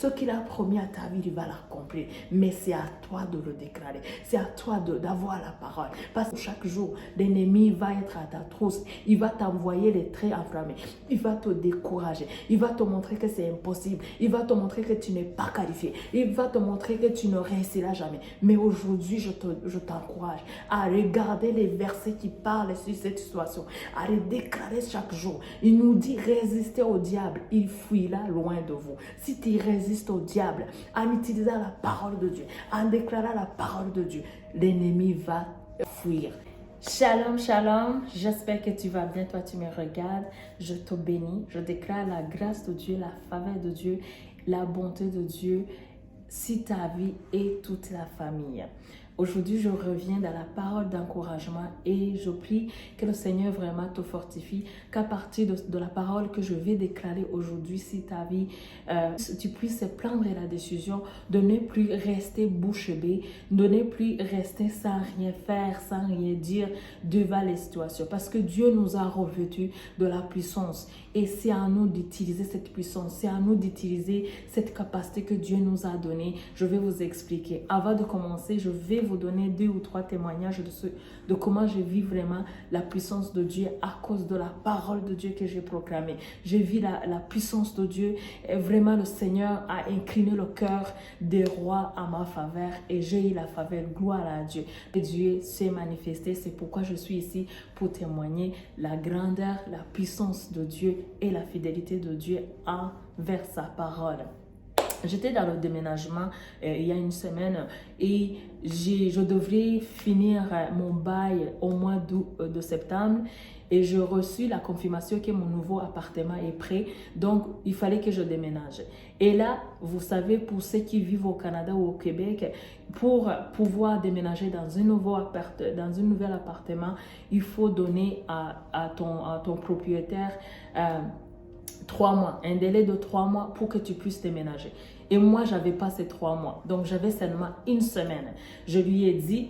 Ce qu'il a promis à ta vie, il va l'accomplir. Mais c'est à toi de le déclarer. C'est à toi d'avoir la parole. Parce que chaque jour, l'ennemi va être à ta trousse. Il va t'envoyer les traits enflammés. Il va te décourager. Il va te montrer que c'est impossible. Il va te montrer que tu n'es pas qualifié. Il va te montrer que tu ne réussiras jamais. Mais aujourd'hui, je t'encourage à regarder les versets qui parlent sur cette situation, à les déclarer chaque jour. Il nous dit, résistez au diable, il fuira loin de vous. Si tu résistes au diable, en utilisant la parole de Dieu, en déclarant la parole de Dieu, l'ennemi va fuir. Shalom, shalom, j'espère que tu vas bien, toi tu me regardes, je te bénis, je déclare la grâce de Dieu, la faveur de Dieu, la bonté de Dieu, si ta vie et toute la famille. Aujourd'hui, je reviens dans la parole d'encouragement et je prie que le Seigneur vraiment te fortifie, qu'à partir de la parole que je vais déclarer aujourd'hui, si ta vie, tu puisses prendre la décision de ne plus rester bouche bée, de ne plus rester sans rien faire, sans rien dire devant les situations. Parce que Dieu nous a revêtus de la puissance et c'est à nous d'utiliser cette puissance, c'est à nous d'utiliser cette capacité que Dieu nous a donnée. Je vais vous expliquer. Avant de commencer, je vais vous donner 2 ou 3 témoignages de comment je vis vraiment la puissance de Dieu à cause de la parole de Dieu que j'ai proclamée. J'ai vu la puissance de Dieu et vraiment le Seigneur a incliné le cœur des rois à ma faveur et j'ai eu la faveur. Gloire à Dieu. Et Dieu s'est manifesté. C'est pourquoi je suis ici pour témoigner la grandeur, la puissance de Dieu et la fidélité de Dieu envers sa parole. J'étais dans le déménagement il y a une semaine et je devrais finir mon bail au mois de septembre et j'ai reçu la confirmation que mon nouveau appartement est prêt. Donc, il fallait que je déménage. Et là, vous savez, pour ceux qui vivent au Canada ou au Québec, pour pouvoir déménager dans un nouvel appartement, il faut donner à ton propriétaire 3 mois, un délai de 3 mois pour que tu puisses déménager. Et moi, je n'avais pas ces 3 mois. Donc, j'avais seulement une semaine. Je lui ai dit,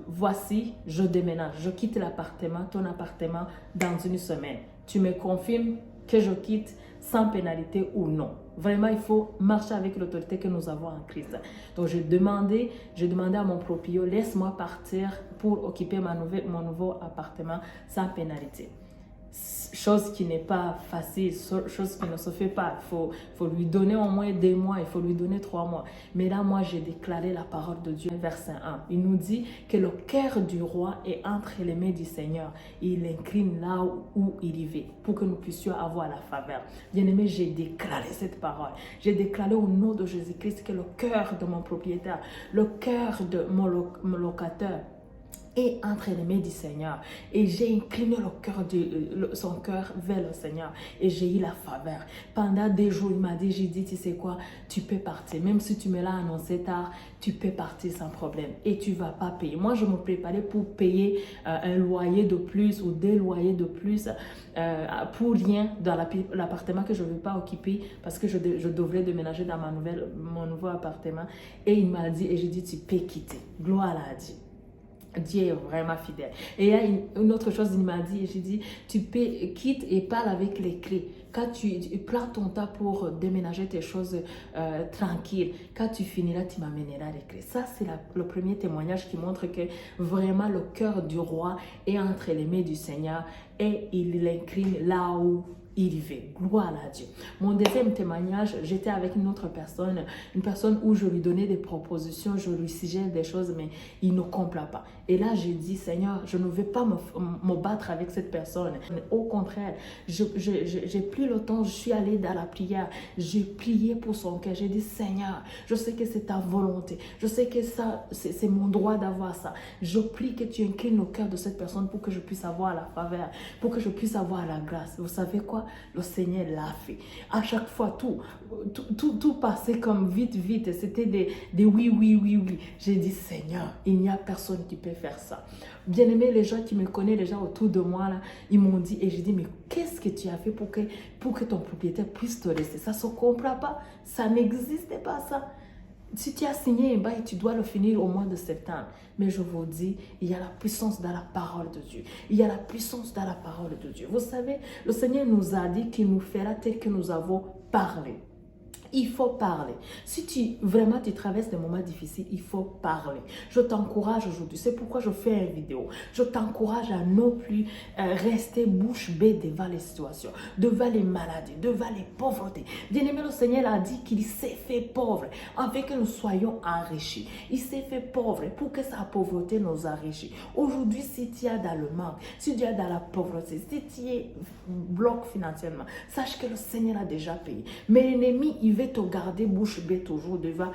voici, je déménage. Je quitte l'appartement, ton appartement, dans une semaine. Tu me confirmes que je quitte sans pénalité ou non. Vraiment, il faut marcher avec l'autorité que nous avons en Christ. Donc, j'ai demandé à mon proprio, laisse-moi partir pour occuper mon nouveau appartement sans pénalité. Chose qui n'est pas facile, chose qui ne se fait pas. Il faut lui donner au moins 2 mois, il faut lui donner 3 mois. Mais là, moi, j'ai déclaré la parole de Dieu, verset 1. Il nous dit que le cœur du roi est entre les mains du Seigneur. Il incline là où il y va pour que nous puissions avoir la faveur. Bien-aimé, j'ai déclaré cette parole. J'ai déclaré au nom de Jésus-Christ que le cœur de mon propriétaire, le cœur de mon locataire, et entre les mains du Seigneur. Et j'ai incliné son cœur vers le Seigneur. Et j'ai eu la faveur. Pendant des jours, il m'a dit, j'ai dit, tu sais quoi, tu peux partir. Même si tu me l'as annoncé tard, tu peux partir sans problème. Et tu ne vas pas payer. Moi, je me préparais pour payer un loyer de plus ou 2 loyers de plus pour rien dans l'appartement que je ne vais pas occuper parce que je devrais déménager dans mon nouveau appartement. Et il m'a dit, et j'ai dit, tu peux quitter. Gloire à Dieu. Dieu est vraiment fidèle. Et il y a une autre chose, il m'a dit, j'ai dit, tu quitte et parle avec les clés. Quand tu prends ton temps pour déménager tes choses tranquilles, quand tu finiras, tu m'amèneras les clés. Ça, c'est le premier témoignage qui montre que vraiment le cœur du roi est entre les mains du Seigneur et il l'incline là où il y va. Gloire à Dieu. Mon deuxième témoignage, j'étais avec une autre personne, une personne où je lui donnais des propositions, je lui suggérais des choses, mais il ne comprend pas. Et là, j'ai dit, Seigneur, je ne vais pas me battre avec cette personne. Mais au contraire, j'ai pris le temps, je suis allée dans la prière, j'ai prié pour son cœur. J'ai dit, Seigneur, je sais que c'est ta volonté, je sais que ça, c'est mon droit d'avoir ça. Je prie que tu inclines le cœur de cette personne pour que je puisse avoir la faveur, pour que je puisse avoir la grâce. Vous savez quoi? Le Seigneur l'a fait. À chaque fois, tout passait comme vite. C'était des oui. J'ai dit, Seigneur, il n'y a personne qui peut faire ça. Bien aimé, les gens qui me connaissent, les gens autour de moi, là, ils m'ont dit, et j'ai dit, mais qu'est-ce que tu as fait pour que ton propriétaire puisse te laisser? Ça ne se comprend pas. Ça n'existait pas, ça. Si tu as signé un bail, tu dois le finir au mois de septembre. Mais je vous dis, il y a la puissance dans la parole de Dieu. Il y a la puissance dans la parole de Dieu. Vous savez, le Seigneur nous a dit qu'il nous fera tel que nous avons parlé. Il faut parler. Si vraiment tu traverses des moments difficiles, il faut parler. Je t'encourage aujourd'hui. C'est pourquoi je fais une vidéo. Je t'encourage à non plus rester bouche bée devant les situations, devant les maladies, devant les pauvretés. Bien-aimé, le Seigneur a dit qu'il s'est fait pauvre afin que nous soyons enrichis. Il s'est fait pauvre pour que sa pauvreté nous enrichisse. Aujourd'hui, si tu es dans le manque, si tu es dans la pauvreté, si tu es bloqué financièrement, sache que le Seigneur a déjà payé. Mais l'ennemi, il veut te garder bouche bée toujours devant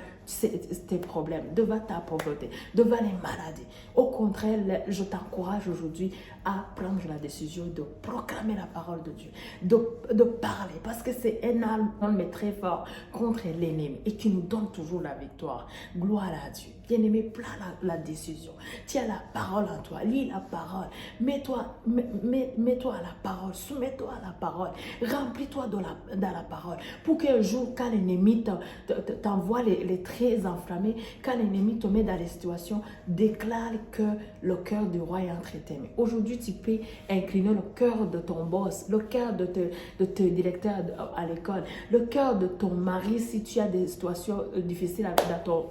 tes problèmes, devant ta pauvreté, devant les maladies. Au contraire, je t'encourage aujourd'hui à prendre la décision de proclamer la parole de Dieu, de parler, parce que c'est un arme très fort contre l'ennemi et qui nous donne toujours la victoire. Gloire à Dieu. Bien-aimé, prends la décision. Tu as la parole en toi, lis la parole, mets-toi à la parole, soumets-toi à la parole, remplis-toi dans la parole, pour qu'un jour, quand l'ennemi t'envoie les traits enflammés, quand l'ennemi te met dans les situations, déclare que le cœur du roi est entre tes mains. Aujourd'hui, tu peux incliner le cœur de ton boss, le cœur de tes directeurs à l'école, le cœur de ton mari si tu as des situations difficiles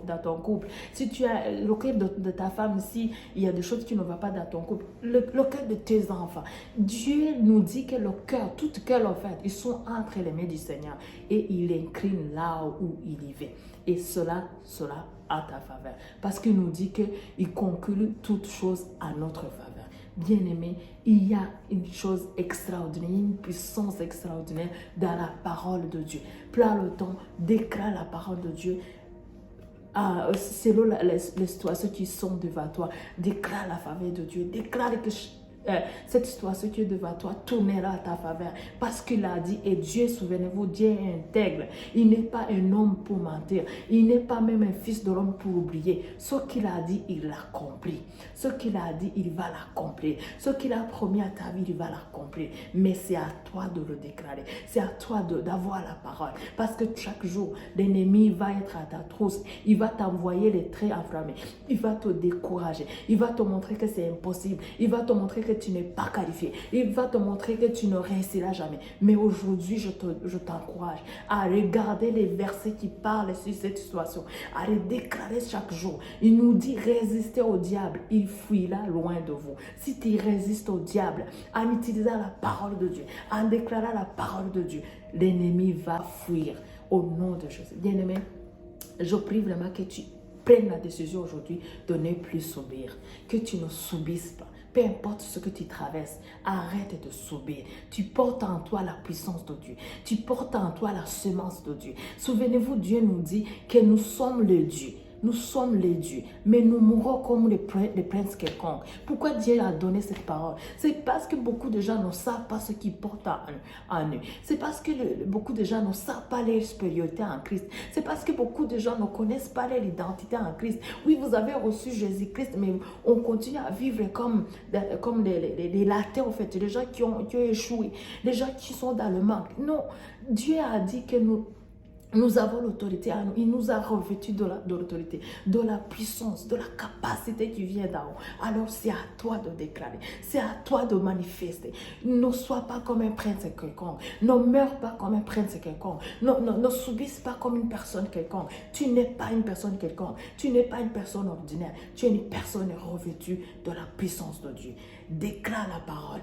dans ton couple, si tu as le cœur de ta femme, si il y a des choses qui ne vont pas dans ton couple, le cœur de tes enfants. Dieu nous dit que le cœur, tout cœur en fait, ils sont entre les mains du Seigneur et il incline là où il y va. Et cela à ta faveur. Parce qu'il nous dit qu'il conclut toutes choses à notre faveur. Bien-aimé, il y a une chose extraordinaire, une puissance extraordinaire dans la parole de Dieu. Prends le temps, déclare la parole de Dieu. Selon les situations qui sont devant toi, déclare la faveur de Dieu, déclare que cette situation qui est devant toi tournera à ta faveur parce qu'il a dit, et Dieu, souvenez-vous, Dieu est intègre, il n'est pas un homme pour mentir, il n'est pas même un fils de l'homme pour oublier. Ce qu'il a dit, il l'accomplit. Ce qu'il a dit, il va l'accomplir. Ce qu'il a promis à ta vie, il va l'accomplir. Mais c'est à toi de le déclarer, c'est à toi d'avoir la parole, parce que chaque jour l'ennemi va être à ta trousse, il va t'envoyer les traits enflammés, il va te décourager, il va te montrer que c'est impossible, il va te montrer que tu n'es pas qualifié. Il va te montrer que tu ne réussiras jamais. Mais aujourd'hui, je t'encourage à regarder les versets qui parlent sur cette situation, à les déclarer chaque jour. Il nous dit, résistez au diable, il fuira loin de vous. Si tu résistes au diable, en utilisant la parole de Dieu, en déclarant la parole de Dieu, l'ennemi va fuir au nom de Jésus. Bien-aimé, je prie vraiment que tu prennes la décision aujourd'hui de ne plus subir, que tu ne subisses pas. Peu importe ce que tu traverses, arrête de subir. Tu portes en toi la puissance de Dieu. Tu portes en toi la semence de Dieu. Souvenez-vous, Dieu nous dit que nous sommes le Dieu. Nous sommes les dieux, mais nous mourrons comme les princes quelconques. Pourquoi Dieu a donné cette parole? C'est parce que beaucoup de gens ne savent pas ce qu'ils portent en eux. C'est parce que beaucoup de gens ne savent pas leur supériorité en Christ. C'est parce que beaucoup de gens ne connaissent pas leur identité en Christ. Oui, vous avez reçu Jésus-Christ, mais on continue à vivre comme les latés, en fait, les gens qui ont échoué, les gens qui sont dans le manque. Non, Dieu a dit que nous avons l'autorité à nous. Il nous a revêtus de l'autorité, de la puissance, de la capacité qui vient d'en haut. Alors c'est à toi de déclarer. C'est à toi de manifester. Ne sois pas comme un prince quelconque. Ne meurs pas comme un prince quelconque. Ne subisse pas comme une personne quelconque. Tu n'es pas une personne quelconque. Tu n'es pas une personne ordinaire. Tu es une personne revêtue de la puissance de Dieu. Déclare la parole.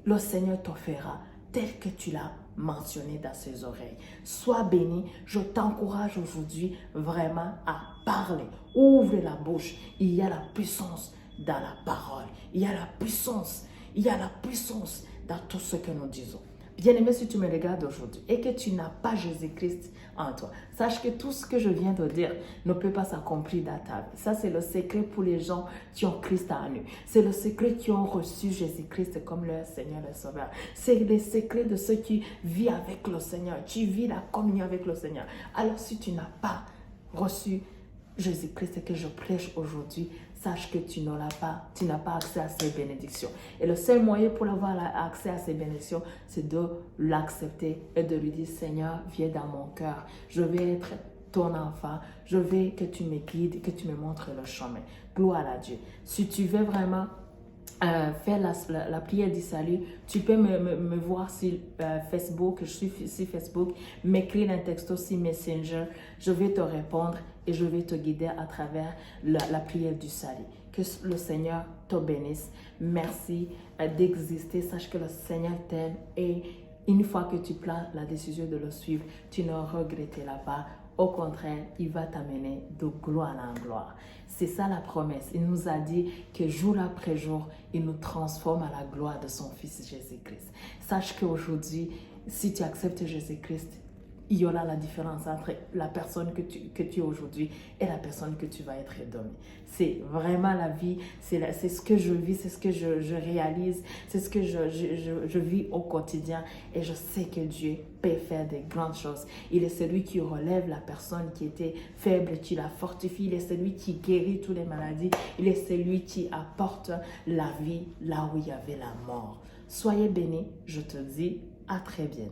Le Seigneur t'offrira tel que tu l'as mentionné dans ses oreilles. Sois béni. Je t'encourage aujourd'hui vraiment à parler. Ouvre la bouche. Il y a la puissance dans la parole. Il y a la puissance. Il y a la puissance dans tout ce que nous disons. Bien-aimé, si tu me regardes aujourd'hui et que tu n'as pas Jésus-Christ en toi, sache que tout ce que je viens de dire ne peut pas s'accomplir dans ta vie. Ça, c'est le secret pour les gens qui ont Christ en eux. C'est le secret qui ont reçu Jésus-Christ comme leur Seigneur et Sauveur. C'est le secret de ceux qui vivent avec le Seigneur, qui vivent la communion avec le Seigneur. Alors, si tu n'as pas reçu Jésus-Christ que je prêche aujourd'hui, sache que tu n'as pas accès à ces bénédictions. Et le seul moyen pour avoir accès à ces bénédictions, c'est de l'accepter et de lui dire, Seigneur, viens dans mon cœur. Je vais être ton enfant. Je veux que tu me guides, que tu me montres le chemin. Gloire à Dieu. Si tu veux vraiment faire la prière du salut, tu peux me voir sur Facebook, je suis sur Facebook, m'écrire un texto sur Messenger, je vais te répondre et je vais te guider à travers la prière du salut. Que le Seigneur te bénisse. Merci d'exister. Sache que le Seigneur t'aime et une fois que tu prends la décision de le suivre, tu ne regretteras pas. Au contraire, il va t'amener de gloire en gloire. C'est ça la promesse. Il nous a dit que jour après jour, il nous transforme à la gloire de son Fils Jésus-Christ. Sache qu'aujourd'hui, si tu acceptes Jésus-Christ, il y aura la différence entre la personne que tu es aujourd'hui et la personne que tu vas être demain. C'est vraiment la vie, c'est ce que je vis, c'est ce que je réalise, c'est ce que je vis au quotidien et je sais que Dieu peut faire des grandes choses. Il est celui qui relève la personne qui était faible, qui la fortifie, il est celui qui guérit toutes les maladies, il est celui qui apporte la vie là où il y avait la mort. Soyez bénis, je te dis à très bientôt.